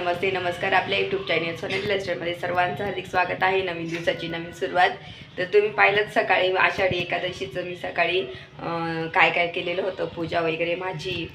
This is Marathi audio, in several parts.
नमस्ते नमस्कार. आपल्या यूट्यूब चॅनल सोनाली लाईफस्टाईलमध्ये सर्वांचं हार्दिक स्वागत आहे. नवीन दिवसाची नवीन सुरुवात. तर तुम्ही पाहिलंच सकाळी आषाढी एकादशीचं मी सकाळी काय काय केलेलं होतं, पूजा वगैरे माझी.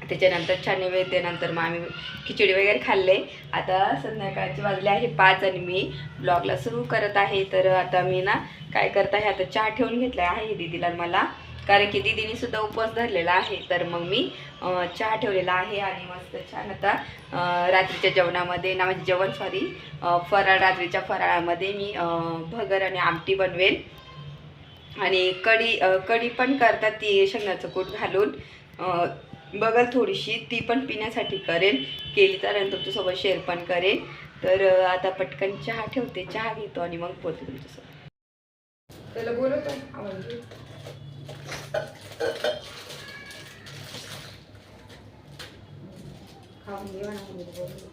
त्याच्यानंतर छान नैवेद्यानंतर मग आम्ही खिचडी वगैरे खाल्ले. आता संध्याकाळचे वाजले आहे 5 आणि मी ब्लॉगला सुरू करत आहे. तर आता मी ना काय करत आहे, आता चहा ठेवून घेतला आहे दीदीला मला, कारण की दीदीने सुद्धा उपवास धरलेला आहे. तर मग मी चहा ठेवलेला आहे आणि मस्त छान आता रात्रीच्या जेवणामध्ये ना, म्हणजे जेवण सॉरी फराळ, रात्रीच्या फराळामध्ये मी भगर आणि आमटी बनवेल आणि कढी पण करतात ती शेंगदाण्याचं कूट घालून. बघल थोडीशी ती पण पिण्यासाठी करेन, केली तर आणि तुमच्यासोबत शेअर पण करेन. तर आता पटकन चहा ठेवते, चहा घेतो आणि मग बोलते तुमच्यासोबत. त्याला बोलवतो आवाज खाऊन घेवा ना बोलतो.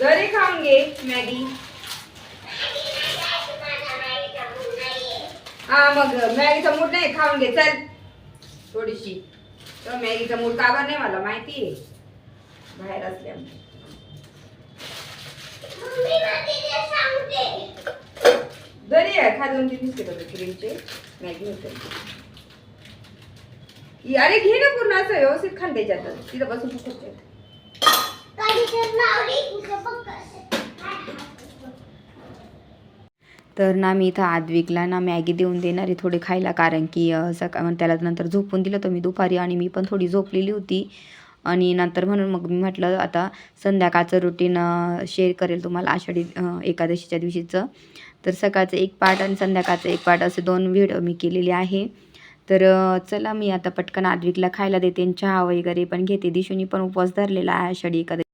घरी खाऊन घे मॅगी. हा मग मॅगीचा मूड नाही, खाऊन घे चल थोडीशी. तर मॅगीचा मूड का बरं नाही मला माहिती आहे, बाहेर असल्यामुळे. घरी आहे, खा 2-3 बिस्किट होते क्रीमचे, मॅगी होते. अरे घे ना पूर्ण, असं व्यवस्थित खान त्याच्यात, तिथं बसून फक्त. तर ना मी इथं आद्विकला ना मॅगी देऊन देणार आहे थोडी खायला, कारण की त्याला नंतर झोपून दिलं तर मी दुपारी, आणि मी पण थोडी झोपलेली होती. आणि नंतर म्हणून मग मी म्हटलं आता संध्याकाळचं रुटीन शेअर करेल तुम्हाला आषाढी एकादशीच्या दिवशीचं. तर सकाळचं एक पार्ट आणि संध्याकाळचं एक पार्ट असे 2 व्हिडिओ मी केलेले आहे. तर चला मी आता पटकन आद्विकला खायला देते आणि चहा वगैरे पण घेते. दिशूनी पण उपवास धरलेला आहे आषाढी एकादशी.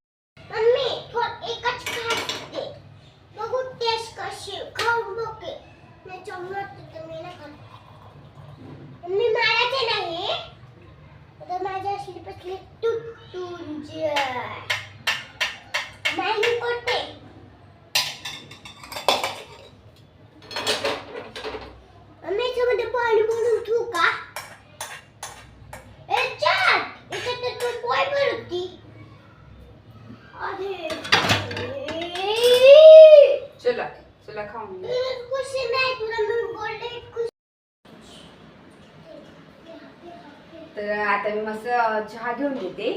चला खाऊन. तर आता मी मस्त चहा घेऊन घेते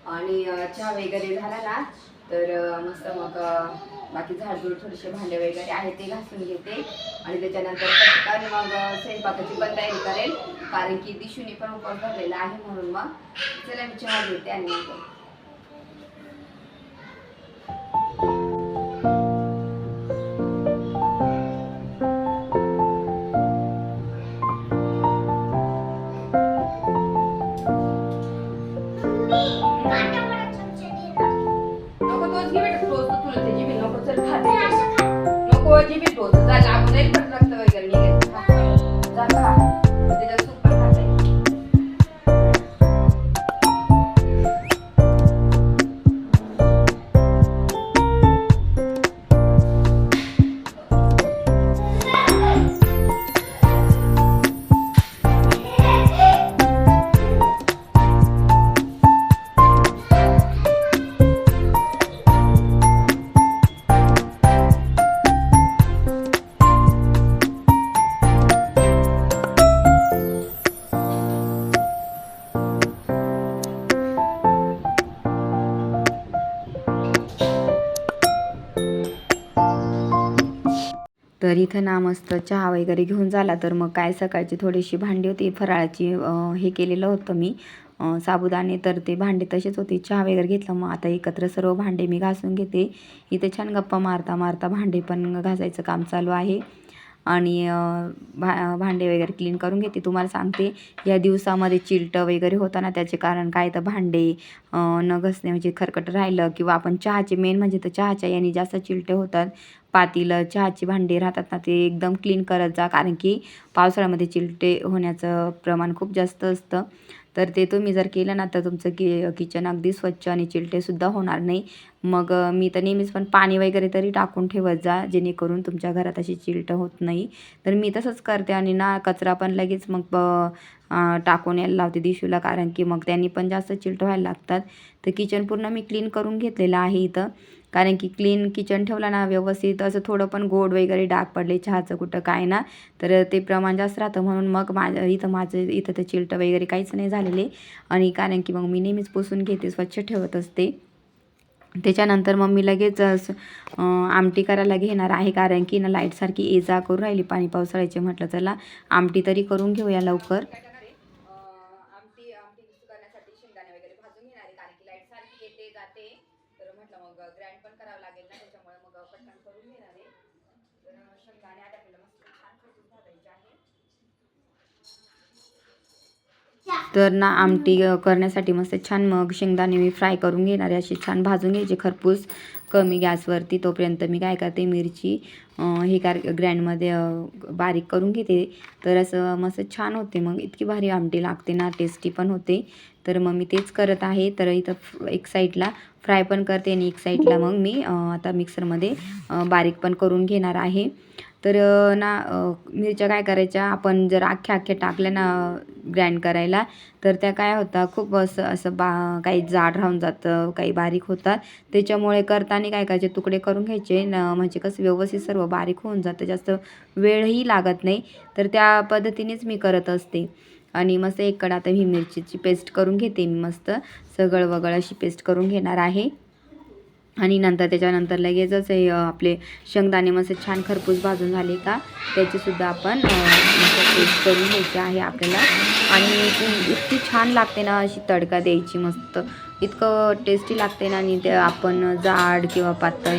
आणि चहा वगैरे झाला ना तर मस्त मग बाकी झाडझूड थोडेसे भांडे वगैरे आहे ते घासून घेते आणि त्याच्यानंतर पटकन मग स्वयंपाकाची पण तयारी करेल, कारण की दिशूने पण उपवास धरलेला आहे. म्हणून मग चला मी चहा घेते आणि मग जीबी टोच लागून जाईल, पण रक्त वगैरे निघेल. त्याच्यात सूप पण खाता येईल. तर इथं ना मस्त चहा वगैरे घेऊन झाला. तर मग काय सकाळची थोडीशी भांडी होती फराळाची, हे केलेलं होतं मी साबुदाणे, तर ते भांडे तसेच होते. चहा वगैरे घेतलं, मग आता एकत्र सर्व भांडे मी घासून घेते. इथे छान गप्पा मारता मारता भांडे पण घासायचं काम चालू आहे. आणि भांडे वगैरे क्लीन करून घेते. तुम्हाला सांगते या दिवसामध्ये चिलटं वगैरे होतं ना, त्याचे कारण काय तर भांडे न घसणे म्हणजे खरकट राहिलं किंवा आपण चहाचे मेन म्हणजे तर चहाच्या याने जास्त चिलटे होतात. पातेलं चहाची भांडी राहतात ना, ते एकदम क्लीन करत जा, कारण की पावसाळ्यामध्ये चिलटे होण्याचं प्रमाण खूप जास्त असतं. तर ते तुम्ही जर केलं ना तर तुमचं किचन अगदी स्वच्छ आणि चिलटेसुद्धा होणार नाही. मग मी तर नेहमीच पण पाणी वगैरे तरी टाकून ठेवत जा, जेणेकरून तुमच्या घरात अशी चिलटं होत नाही. तर मी तसंच करते आणि ना कचरा पण लगेच मग टाकून यायला लावते दिशूला, कारण की मग त्यांनी पण जास्त चिलटं व्हायला लागतात. तर किचन पूर्ण मी क्लीन करून घेतलेलं आहे इथं, कारण की क्लीन किचन ठेवलं ना व्यवस्थित, असं थोडं पण गोड वगैरे डाग पडले चहाचं कुठं काय ना, तर ते प्रमाण जास्त राहतं. म्हणून मग माझं इथं ते चिलटं वगैरे काहीच नाही झालेले. आणि कारण की मग मी नेहमीच पुसून घेते, स्वच्छ ठेवत असते. त्याच्यानंतर मग मी लगेच आमटी करायला घेणार आहे, कारण की ना लाईटसारखी ये जा करून राहिली पाणी पावसाळ्याचे. म्हटलं चला आमटी तरी करून घेऊया लवकर. आमटी आमटी करण्यासाठी शेंगदाणे वगैरे भाजून घेणार आहे, कारण की लाईट सारखी येते जाते. तर म्हटलं मग ग्राइंड पण करावं लागेल ना, त्याच्यामुळे मग पटकन करून घेणार आहे. तर शेंगदाणे आता आपल्याला मस्त छान खरपूस भाजायचे आहे. तर ना आमटी करण्यासाठी मस्त छान मग शेंगदाणे मी फ्राय करून घेणार आहे, अशी छान भाजून घ्यायचे खरपूस कमी गॅसवरती. तोपर्यंत मी काय करते, मिरची हे ग्रँडमध्ये बारीक करून घेते. तर असं मस्त छान होते, मग इतकी भारी आमटी लागते ना, टेस्टी पण होते. तर मग मी तेच करत आहे. तर इथं एक साईडला फ्राय पण करते आणि एक साईडला मग मी आता मिक्सरमध्ये बारीक पण करून घेणार आहे. तर मिरच्या काय करायच्या, आपण जर अख्ख्या टाकल्या ना ग्राइंड करायला, तर त्या काय होतात खूप असं काही जाड राहून जातं, काही बारीक होतात. त्याच्यामुळे करताना काय करायचे, तुकडे करून घ्यायचे म्हणजे कसं व्यवस्थित सर्व बारीक होऊन जातं, जास्त वेळही लागत नाही. तर त्या पद्धतीनेच मी करत असते. आणि मस्त एक कडा आता ही मिरचीची पेस्ट करून घेते मी, मस्त सगळं वगळ अशी पेस्ट करून घेणार आहे. आणि नंतर त्याच्यानंतर लगेचच हे आपले शेंगदाणे मस्त छान खरपूस भाजून झाले का, त्याचीसुद्धा आपण पेस्ट करून घ्यायची आहे आपल्याला. आणि इतकी छान लागते ना अशी तडका द्यायची, मस्त इतकं टेस्टी लागते ना. आणि ते आपण जाड किंवा पातळ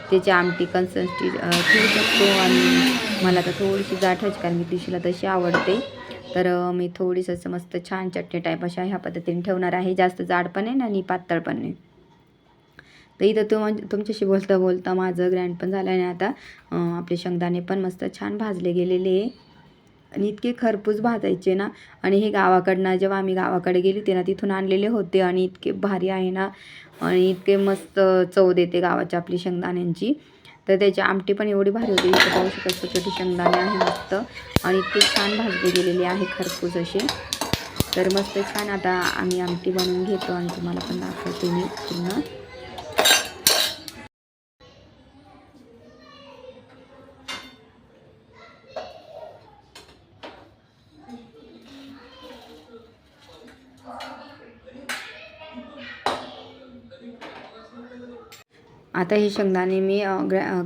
त्याची आमटी कन्सिस्टन्सी ठेवू शकतो. आणि मला तर थोडीशी जाड ठेवायची, कारण की तिशीला तशी आवडते. तर मी थोडीसं असं मस्त छान चटणी टाईप अशा ह्या पद्धतीने ठेवणार आहे, जास्त जाड पण नाही आणि पातळ पण नाही. तर इथं तुमच्याशी बोलता बोलता माझं ग्रँड पण झालं आणि आता आपले शेंगदाणे पण मस्त छान भाजले गेलेले आहे. आणि इतके खरपूस भाजायचे ना. आणि हे गावाकडनं जेव्हा आम्ही गावाकडे गेली होती ना, तिथून आणलेले होते आणि इतके भारी आहे ना, आणि इतके मस्त चव देते गावाची आपली शेंगदाण्यांची. तर त्याची आमटी पण एवढी भारी होती. इथे पाहू शकता छोटे शेंगदाणे आहे मस्त, आणि इतके छान भाजले गेलेले आहे खरपूस असे. तर मस्त छान आता आम्ही आमटी बनवून घेतो आणि तुम्हाला पण दाखवते मी पूर्ण. आता हे शेंगदाणे मी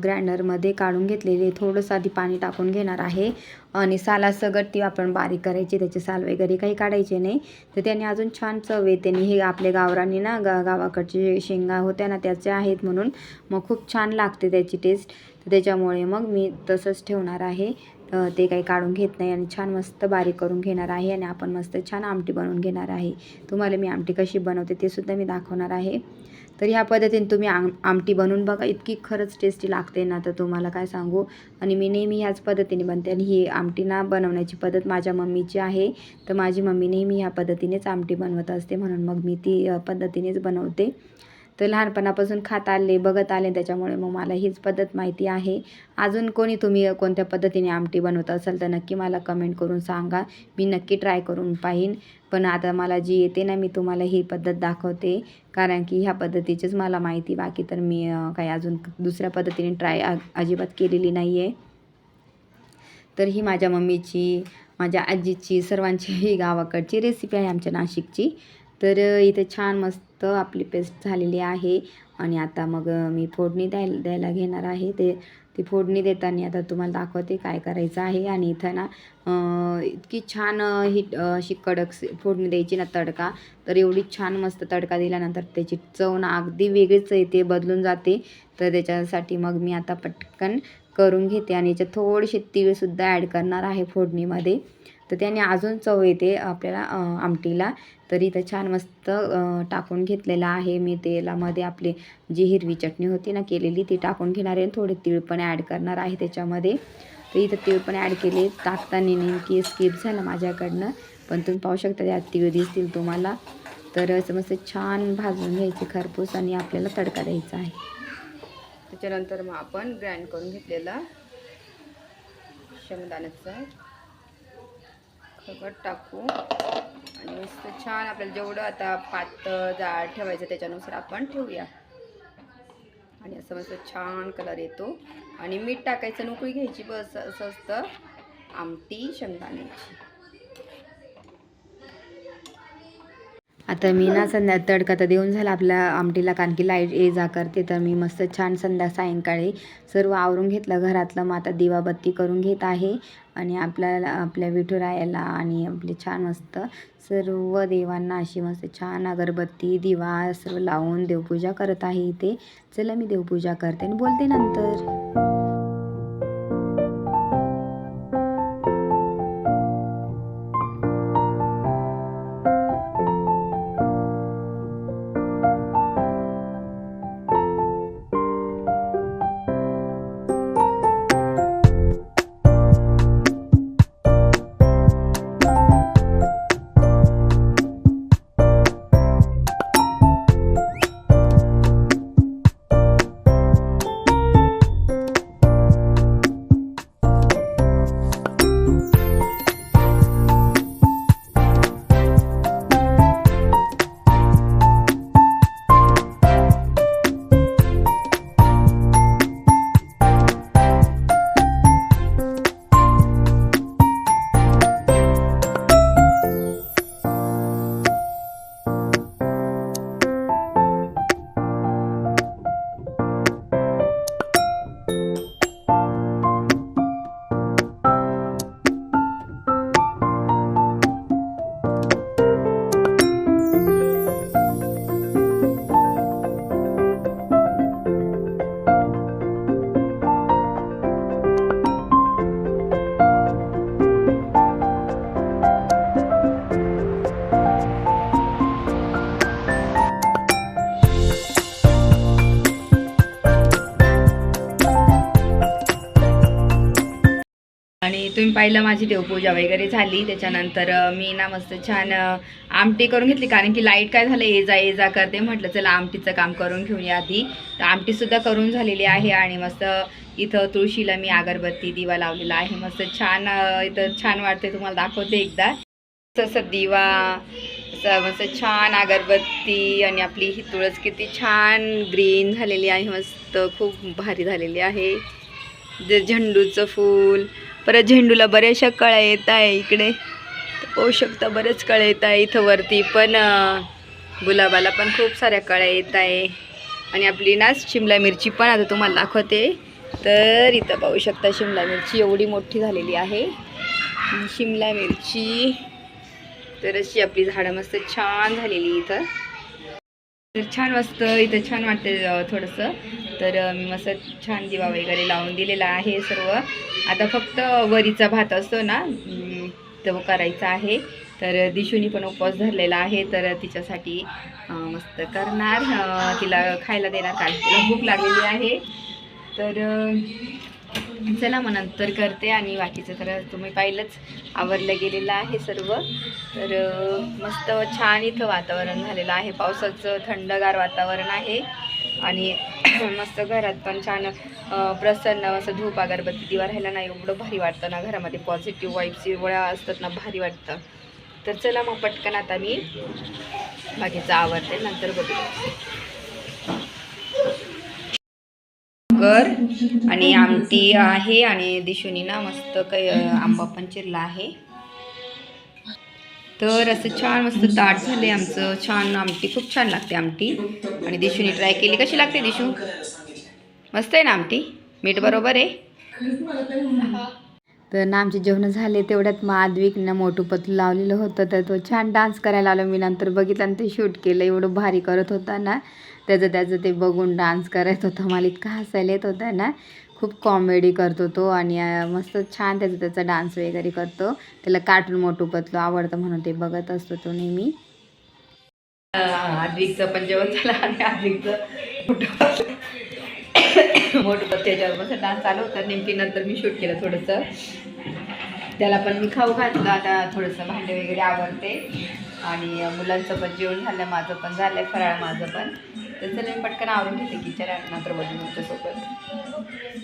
ग्राइंडरमध्ये काढून घेतलेले, थोडंसं आधी पाणी टाकून घेणार आहे. आणि सालासकट ती आपण बारीक करायची, त्याचे साल वगैरे काही काढायचे नाही. तर त्याने अजून छान चव येते. आणि हे आपल्या गावरानी ना गावाकडचे शेंगा होत्या ना त्याच्या आहेत, म्हणून मग खूप छान लागते त्याची टेस्ट. तर त्याच्यामुळे मग मी तसंच ठेवणार आहे. ते काही काढून घेत नाही आणि छान मस्त बारीक करून घेणार आहे. आणि आपण मस्त छान आमटी बनवून घेणार आहे. तुम्हाला मी आमटी कशी बनवते ते सुद्धा मी दाखवणार आहे. तर ह्या पद्धतीने तुम्ही आमटी बनवून बघा, इतकी खरंच टेस्टी लागते ना, तर तुम्हाला काय सांगू. आणि मी नेहमी ह्याच पद्धतीने बनते. आणि ही आमटी ना बनवण्याची पद्धत माझ्या मम्मीची आहे. तर माझी मम्मी नेहमी ह्या पद्धतीनेच आमटी बनवत असते, म्हणून मग मी ती पद्धतीनेच बनवते. तर लहानपणापासून खात आले, बघत आले, त्याच्यामुळे मग मला हीच पद्धत माहिती आहे. अजून कोणी तुम्ही कोणत्या पद्धतीने आमटी बनवत असाल तर नक्की मला कमेंट करून सांगा, मी नक्की ट्राय करून पाहीन. पण आता मला जी येते ना, मी तुम्हाला ही पद्धत दाखवते, कारण की ह्या पद्धतीचीच मला माहिती, बाकी तर मी काही अजून दुसऱ्या पद्धतीने ट्राय अजिबात केलेली नाही आहे. तर ही माझ्या मम्मीची, माझ्या आजीची, सर्वांची ही गावाकडची रेसिपी आहे, आमच्या नाशिकची. तर इथे छान मस्त आपली पेस्ट झालेली आहे. आणि आता मग मी फोडणी द्यायला घेणार आहे. ते ती फोडणी देताना आता तुम्हाला दाखवते काय करायचं आहे. आणि इथं ना इतकी छान ही अशी कडक फोडणी द्यायची ना तडका, तर एवढी छान मस्त तडका दिल्यानंतर त्याची चव ना अगदी वेगळीच येते, बदलून जाते. तर त्याच्यासाठी मग मी आता पटकन करून घेते आणि याच्यात थोडेसे तीळसुद्धा ॲड करणार आहे फोडणीमध्ये, तर त्याने अजून चव येते आपल्याला आमटीला. तर इथं छान मस्त टाकून घेतलेलं आहे मी तेलामध्ये. आपली जी हिरवी चटणी होती ना केलेली ती टाकून घेणार आहे. थोडे तीळ पण ॲड करणार आहे त्याच्यामध्ये. तर इथं तीळ पण ॲड केले, टाकताना नेमकी स्किप झालं माझ्याकडनं, पण तुम्ही पाहू शकता त्यात तीळ दिसतील तुम्हाला. तर असं मस्त छान भाजून घ्यायचे खरपूस आणि आपल्याला तडका द्यायचा आहे. त्याच्यानंतर मग आपण ग्राइंड करून घेतलेला शेंगदाण्याचं खगट टाकू आणि मस्त छान आपल्याला जेवढं आता पातळ जाड ठेवायचं त्याच्यानुसार आपण ठेवूया. आणि असं मस्त छान कलर येतो आणि मीठ टाकायचं, उकळी घ्यायची, बस. असं असतं आमटी शेंगदाण्याची. आता मी ना तडका तर देऊन झाला आपल्या आमटीला, कारण की लाईट ये जा करते. तर मी मस्त छान सायंकाळी सर्व आवरून घेतलं घरातलं. मग आता दिवाबत्ती करून घेत आहे आणि आपल्या विठुरायाला आणि आपले छान मस्त सर्व देवांना अशी मस्त छान अगरबत्ती दिवा सर्व लावून देवपूजा करत आहे इथे. चला मी देवपूजा करते आणि बोलते नंतर. आणि तुम्ही पाहिलं माझी देवपूजा वगैरे झाली. त्याच्यानंतर मी ना मस्त छान आमटी करून घेतली, कारण की लाईट काय झालं ये जा करते. म्हटलं चला आमटीचं काम करून घेऊया आधी. तर आमटीसुद्धा करून झालेली आहे आणि मस्त इथं तुळशीला मी अगरबत्ती दिवा लावलेला आहे. मस्त छान इथं छान वाटते, तुम्हाला दाखवते एकदा. तसं दिवा मस्त छान अगरबत्ती आणि आपली ही तुळस किती छान ग्रीन झालेली आहे, मस्त खूप भारी झालेली आहे. झेंडूचं फूल, परत झेंडूला बऱ्याचशा कळ्या येत आहे इकडे, पाहू शकता बरेच कळ्या येत आहे. इथं वरती पण गुलाबाला पण खूप साऱ्या कळ्या येत आहे. आणि आपली ना शिमला मिरची पण आता तुम्हाला दाखवते. तर इथं पाहू शकता शिमला मिरची एवढी मोठी झालेली आहे. शिमला मिरची तर अशी आपली झाडं मस्त छान झालेली इथं. तर छान मस्त इथं छान वाटते थोडंसं. तर मी मस्त छान दिवा वगैरे लावून दिलेला आहे सर्व. आता फक्त वरीचा भात असतो ना तो करायचा आहे. तर दिशूनी पण उपवास धरलेला आहे, तर तिच्यासाठी मस्त करणार, तिला खायला देणार, कारण तिला भूक लागलेली आहे. तर चला मग नंतर करते. आणि बाकीचं तर तुम्ही पाहिलंच, आवरलं गेलेलं आहे सर्व. तर मस्त छान इथं वातावरण झालेलं आहे, पावसाचं थंडगार वातावरण आहे. आणि मस्त घरात पण छान प्रसन्न असं धूप अगरबत्ती दिवा राहिला ना, एवढं भारी वाटतं ना घरामध्ये. पॉझिटिव्ह वाईब्स एवढ्या असतात ना, भारी वाटतं. तर चला मग पटकन आता मी बाकीचं आवरते, नंतर बघू. आणि आमटी आहे आणि दिशूनी ना मस्त काही आंबा पण चिरला आहे. तर असं छान मस्त ताट झाले आमचं. छान आमटी, खूप छान लागते आमटी. आणि दिशूनी ट्राय केली. कशी लागते दिशू? मस्त आहे ना आमटी? मीठ बरोबर आहे. तर ना आमचे जेवण झाले तेवढ्यात मग आद्विकनं मोठू पतलू लावलेलं होतं, तर तो छान डान्स करायला आला. मी नंतर बघितलं आणि ते शूट केलं. एवढं भारी करत होता ना, त्याचं ते बघून डान्स करायचं होतं. मला इतका हसायला येत होतं ना, खूप कॉमेडी करतो तो आणि मस्त छान त्याचा डान्स वगैरे करतो. त्याला कार्टून मोठू पतलू आवडतं म्हणून ते बघत असतो तो नेहमी. आद्विकचं पण जेवण झालं आणि आद्विकचं मोठू पतलू त्याच्यावर मस्त डान्स चालू होता. नेमकी नंतर मी शूट केलं थोडंसं. त्याला पण मी खाऊ घातलं. आता थोडंसं भांडे वगैरे आवडते आणि मुलांचं पण जेवण झालं, माझं पण झालं आहे फराळ माझं पण. तर चला मी पटकन आवरून घेते किचन आणि नंतर बोलू तुमच्यासोबत.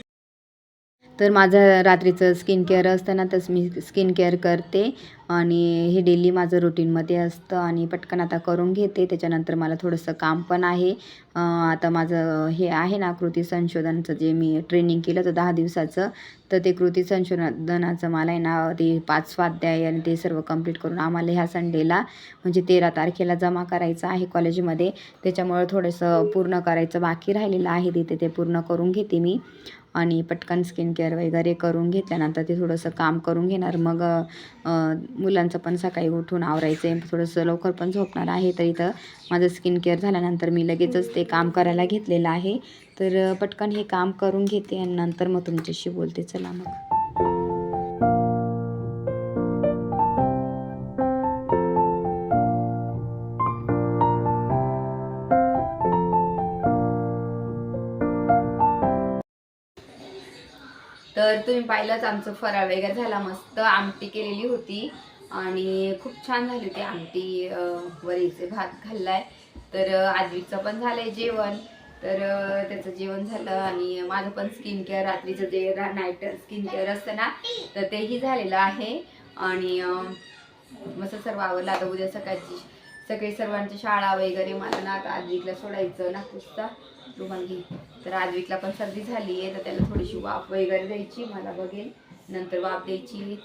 तर माझं रात्रीचं स्किन केअर असतं ना, तसं मी स्किन केअर करते आणि हे डेली माझं रुटीनमध्ये असतं आणि पटकन आता करून घेते. त्याच्यानंतर मला थोडंसं काम पण आहे. आता माझं हे आहे ना कृती संशोधनाचं, जे मी ट्रेनिंग केलं होतं 10 दिवसाचं, तर ते कृती संशोधनाचं मला आहे ना ते 5 स्वाध्याय आणि ते सर्व कंप्लीट करून आम्हाला ह्या संडेला म्हणजे 13 तारखेला जमा करायचं आहे कॉलेजमध्ये. त्याच्यामुळं थोडंसं पूर्ण करायचं बाकी राहिलेलं आहे तिथे, ते पूर्ण करून घेते मी आणि पटकन स्किन केअर वगैरे करून घेतल्यानंतर ते थोडंसं काम करून घेणार. मग मुलांचं पण सकाळी उठून आवरायचं आहे, थोडंसं लवकर पण झोपणार आहे. तर इथं माझं स्किन केअर झाल्यानंतर मी लगेचच ते काम करायला घेतलेलं आहे. तर पटकन हे काम करून घेते आणि नंतर मग तुमच्याशी बोलते. चला मग. तर तुम्ही पाहिलंच आमचं फराळ वगैरे झाला. मस्त आमटी केलेली होती आणि खूप छान झाली होती आमटी. वरीचे भात खाल्लाय. तर आद्विकचं पण झालंय जेवण. तर त्याचं जेवण झालं आणि माझं पण स्किन केअर रात्रीचं जे नाईट स्किन केअर असतं ना, तर तेही झालेलं आहे. आणि मस्त सर्व आवडलं. आता उद्या सकाळी सर्वांची शाळा वगैरे. मला ना आता आद्विकला सोडायचं नागपूरचा रुमाल घे. तर आद्विकला पण सर्दी झाली आहे, तर त्याला थोडीशी वाफ वगैरे द्यायची. मला बघेल नंतर वाफ द्यायची.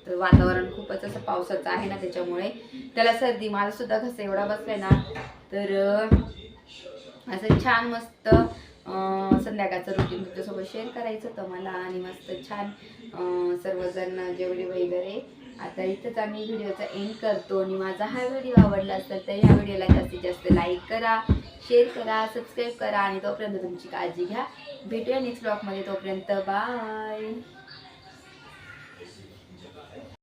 तर वातावरण खूपच असं पावसाचं आहे ना, त्याच्यामुळे त्याला सर्दी. मला सुद्धा घसा एवढा बसलाय ना, तर असं छान मस्त संध्याकाळचं रुटीन तुमच्यासोबत शेअर करायचं होतं मला. आणि मस्त छान सर्वजण जेवढे वगैरे. आता इथंच आम्ही व्हिडिओचा एंड करतो. आणि माझा हा व्हिडिओ आवडला असेल तर ह्या व्हिडिओला जास्तीत जास्त लाईक करा, शेअर करा, सबस्क्राईब करा आणि तोपर्यंत तुमची काळजी घ्या. भेटूया नेक्स्ट ब्लॉगमध्ये. तोपर्यंत बाय.